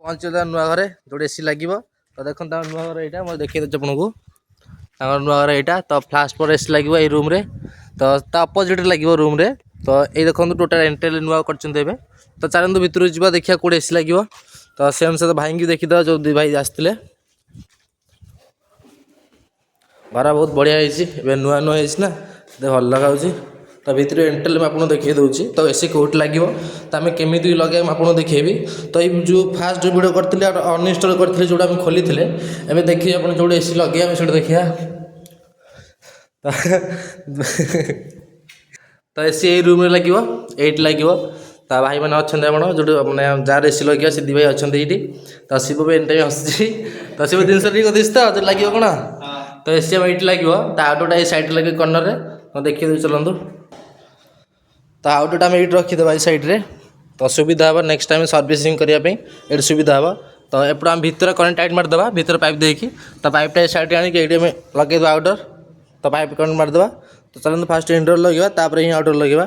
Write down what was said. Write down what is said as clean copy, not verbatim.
ପହଞ୍ଚିଲା ନୂଆ ଘରେ ଯୋଉଠି ଏସି ଲାଗିବ। ତ ଦେଖନ୍ତୁ ତାଙ୍କ ନୂଆ ଘର ଏଇଟା ମୁଁ ଦେଖେଇ ଦେଉଛି ଆପଣଙ୍କୁ। ତାଙ୍କର ନୂଆ ଘର ଏଇଟା ତ ଫାଷ୍ଟ ପରେ ଏସି ଲାଗିବ ଏଇ ରୁମ୍ରେ। ତ ତା ଅପୋଜିଟ୍ରେ ଲାଗିବ ରୁମ୍ରେ। ତ ଏଇ ଦେଖନ୍ତୁ ଟୋଟାଲ ଏଣ୍ଟ୍ରି ନୂଆ କରିଛନ୍ତି ଏବେ। ତ ଚାଲନ୍ତୁ ଭିତରକୁ ଯିବା ଦେଖିବା କେଉଁଠି ଏସି ଲାଗିବ। ତ ସେ ଅନୁସାରେ ଭାଇଙ୍କି ଦେଖିଦେବା ଯେଉଁ ଦୁଇ ଭାଇ ଆସିଥିଲେ। ଘର ବହୁତ ବଢ଼ିଆ ହେଇଛି ଏବେ ନୂଆ ନୂଆ ହେଇଛି ନା ଭଲ ଲାଗାଉଛି। ତା ଭିତରେ ଏଣ୍ଟ୍ରି ମୁଁ ଆପଣଙ୍କୁ ଦେଖେଇ ଦେଉଛି। ତ ଏସି କେଉଁଠି ଲାଗିବ ତ ଆମେ କେମିତି ଲଗାଇବା ମୁଁ ଆପଣଙ୍କୁ ଦେଖେଇବି। ତ ଏଇ ଯେଉଁ ଫାଷ୍ଟ ଯେଉଁ ଭିଡ଼ିଓ କରିଥିଲେ ଅନଇନଷ୍ଟଲ୍ କରିଥିଲେ ଯେଉଁଟା ଆମେ ଖୋଲିଥିଲେ ଏବେ ଦେଖିବେ ଆପଣ ଯେଉଁଠି ଏସି ଲଗେଇବା ଆମେ ସେଇଠି ଦେଖିବା। ତ ଏସି ଏଇ ରୁମ୍ରେ ଲାଗିବ ଏଇଠି ଲାଗିବ। ତା ଭାଇମାନେ ଅଛନ୍ତି ଆପଣ ଯେଉଁଠି ମାନେ ଯାହାର ଏସି ଲଗେଇବା ସେ ଦୁଇ ଭାଇ ଅଛନ୍ତି ଏଇଠି। ତ ଶିବ ବି ଏଣ୍ଟ୍ରି ଆସୁଛି। ତ ଶିବ ଜିନିଷ ଟିକେ ଦିଶ ତ ଲାଗିବ କ'ଣ ତ ଏସି ଆମ ଏଇଠି ଲାଗିବ। ତା ଆଉଟଟା ଏଇ ସାଇଡ଼୍ରେ ଲାଗିବ କର୍ଣ୍ଣରରେ। ମୁଁ ଦେଖେଇ ଦେଉଛି ଚଲନ୍ତୁ। ତ ଆଉଟଟା ଆମେ ଏଇଠି ରଖିଦେବା ଏଇ ସାଇଡ଼୍ରେ। ତ ସୁବିଧା ହେବ ନେକ୍ସଟ ଟାଇମ୍ ସର୍ଭିସିଂ କରିବା ପାଇଁ ଏଇଠି ସୁବିଧା ହେବ। ତ ଏପଟେ ଆମେ ଭିତରେ କରେଣ୍ଟ ଟାଇଟ୍ ମାରିଦେବା ଭିତରେ ପାଇପ୍ ଦେଇକି। ତ ପାଇପ୍ଟା ଏ ସାଇଡ଼୍ରେ ଆଣିକି ଏଇଠି ଆମେ ଲଗେଇଦେବା ଆଉଟର। ତ ପାଇପ୍ କରେଣ୍ଟ ମାରିଦେବା। ତ ଚାଲନ୍ତୁ ଫାଷ୍ଟ ଇନଡୋର୍ ଲଗେଇବା ତାପରେ ହିଁ ଆଉଟଡୋର୍ ଲଗେଇବା।